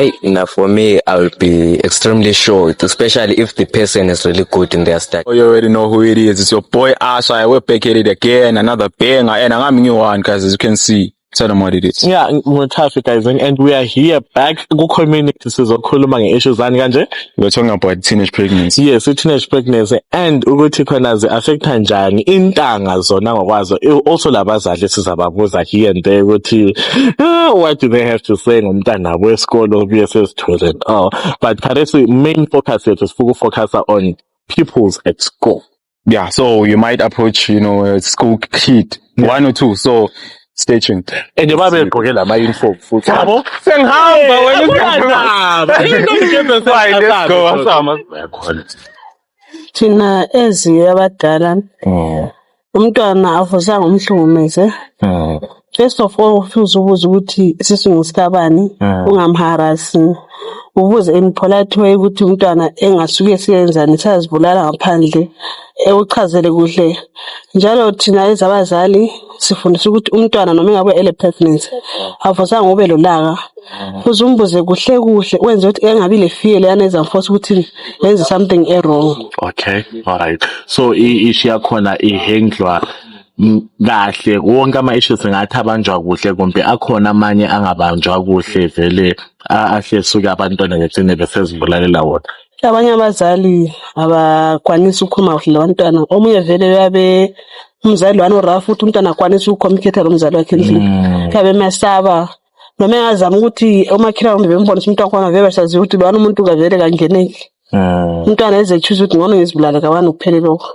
Hey, now for me, I'll be extremely shocked, especially if the person is really good in their study. Oh, you already know who it is. It's your boy Asha. We're back at it again. Another banger. And I'm new one, guys, as you can see. Tell them what it is. Yeah, nguthafi guys, and we are here back ku-community sizokhuluma nge-issues zani kanje. We're talking about teenage pregnancy. Yes, teenage pregnancy and ukuthi khona zi-affecta njani intanga zona ngokwazo. Also labazali sizababuza here and there ukuthi what do they have to say ngomntana wesikolo obuye sezithole and all. But currently main focus yethu sifuna ukufocusa on pupils at school. Yeah, so you might approach, a school kid, one or two. So stay tuned. And babe begqoke lama-uniform futhi. Yabo? Sengihamba Fine, let's go. Asama. Thina abadala umntwana avusanga umhlukumeze. First of all ufisa ubuza ukuthi sisingusikabani ungamharasi. Ubuze in polite way ukuthi umntwana engasuke siyenzani sazibulala ngaphandle ekuchazele kuhle. Njalo thina ezabazali sifundisa ukuthi umntwana noma engabe ele pregnancy avusanga ube lolaka. Futhi umbuze kuhle wenze ukuthi engabi le fear leyana ezamforce ukuthi yenze something wrong. Okay, alright. So ishi yakhona ihandlwa kahle wonke ama-issues ngathi abanjwa kuhle kumbe akhona amanye angabanjwa kuhle vele ahle suke abantwana ngegcine besezibulalela wona. Abanye abazali abakwanisa ukukhuluma kuhle labantwana. Omunye vele uyabe umzali wani urafu futhi umntwana akwanisa ukucommunicate nomzali wakhe endlini. Yabe mesaba noma engazama ukuthi omakhelwane bembona ukuthi umntwana khona vele basazi ukuthi lwana umuntu kavele kangeneki. Umntwana eze choose ukuthi ngona ngizibulala kawani kuphela lokho.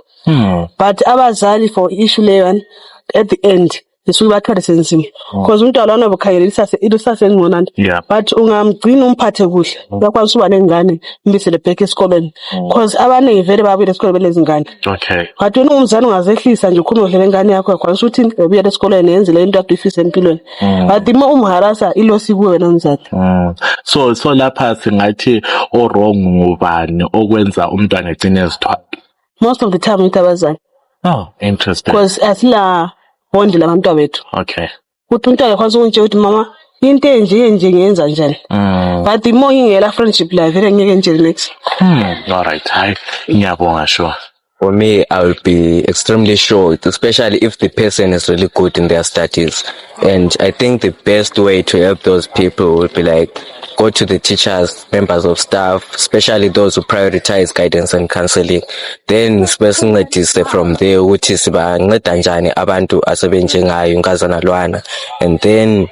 But abazali for issue leyo at the end isuke bathwale senzima because umntwana lona bokhayelisa ilusase ngconana. But ungamgcina umphathe kuhle uyakwazi uba nengane mbisele back esikoleni because abaningi vele babuyela esikoleni belezingane. Okay. But wena umzali ungazehlisa nje ukhuluma kuhle ngane yakho yakwazi ukuthi ubuyela esikoleni yenze le into abuyifisa empilweni. But uma umharasa ilosi kuwe wena mzali. So lapha singathi wrong ngubani okwenza umntwana egcine ezithwala. Most of the time with abazali. Oh, interesting. Because asila bond labantwana bethu. Okay. Uthi umntwana ekwazi ukutshela ukuthi mama into enje ngiyenza njani. But the more ingela friendship la vele ngeke nje next. Alright, hayi ngiyabonga sure. For me, I'll be extremely shocked, especially if the person is really good in their studies. And I think the best way to help those people would be like, go to the teachers, members of staff, especially those who prioritize guidance and counseling. Then sincedise from there ukuthi sibanceda njani abantu asebenjengayo inkazana lwana. And then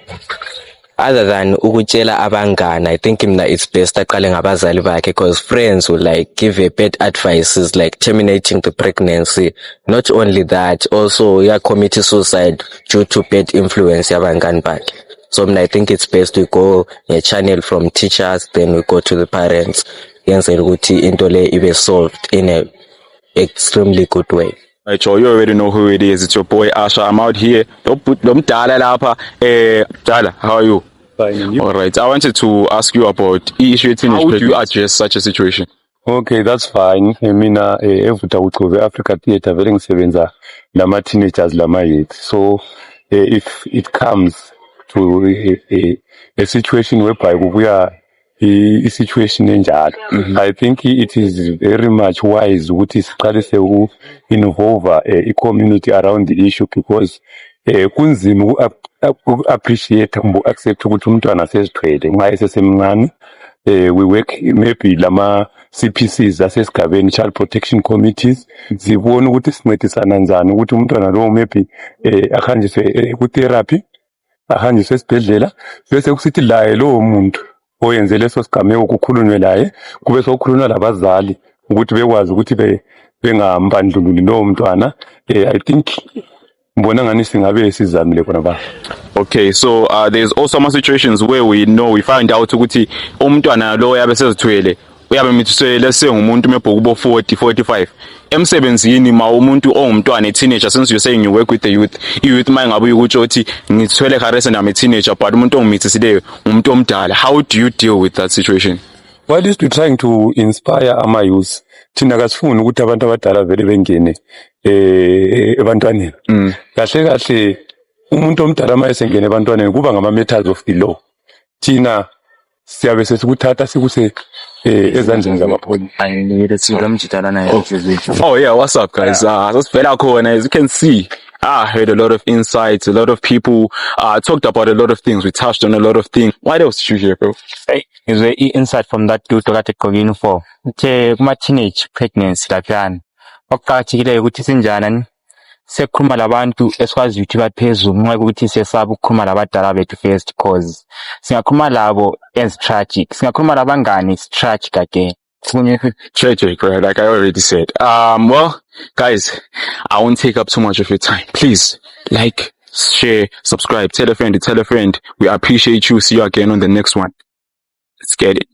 other than ukutshela abangani, I think it's best aqale ngabazali bakhe because friends will like give a bad advices like terminating the pregnancy. Not only that, also commit suicide due to bad influence yabangani bakhe. So I think it's best we go a channel from teachers, then we go to the parents. Yenzela ukuthi into le ibe solved in a extremely good way. Right, Joe, you already know who it is. It's your boy Asha. I'm out here. Dala lapha. Dala, how are you? Fine, and you? All right. I wanted to ask you about issue teenage. How would you address such a situation? Okay, that's fine. Mina evuta uCove Africa Theatre vele ngisebenza lama teenagers lama youth. So if it comes to a situation whereby kubuya i-situation enjalo, I think it is very much wise ukuthi siqalise involve i-community around the issue because kunzima uku-appreciate kumbe accept ukuthi umntwana sezithwele nxa esesemncane. We work maybe lama CPCs asesigabeni child protection committees zibona ukuthi sincedisana njani ukuthi umntwana lo maybe ahanjiswe ku-therapy ahanjiswe esibhedlela bese kusithi laye lowo muntu oyenze leso sigameko kukhulunywe laye kube sokukhulunywa labazali ukuthi bekwazi ukuthi bengambandlululi lowo mntwana. I think mbona ngani singabe sizamile khona ba. Okay, so there's also some situations where we find out ukuthi umntwana lo yabe sezithwele uyabe mithisele sengumuntu mebhukubo 40 45 emsebenzini ma umuntu ongumntwana teenager. Since you're saying you work with the youth mangabe ukuthi uthi ngithwele harassment am a teenager but umuntu ongumithisileyo umuntu omdala. How do you deal with that situation? What is trying to inspire ama youth thina kasifuni ukuthi abantu abadala vele bengene ebantwaneni. Kahle umuntu omdala mayesengene ebantwaneni kuba ngama methods of the law. Thina siyabe sesikuthatha sikuse ezandleni zamapholisa. Oh yeah, what's up guys? That's Vela Khona. As you can see, I heard a lot of insights, a lot of people talked about a lot of things. We touched on a lot of things. What else did you hear, bro? Hey, ngizwe i-insight from that dude okade egqokile for uthe kuma-teenage pregnancy laphiyana okuqakathekileyo ukuthi sinjani sekukhuluma labantu esikwaziyo ukuthi baphezulu ngenxa yokuthi sesaba ukukhuluma labadala bethu first cause singakhuluma labo as tragic singakhuluma labangani it's tragic again. Tragic, right? Like I already said. Well, guys, I won't take up too much of your time. Please, like, share, subscribe, tell a friend to tell a friend. We appreciate you. See you again on the next one. Let's get it.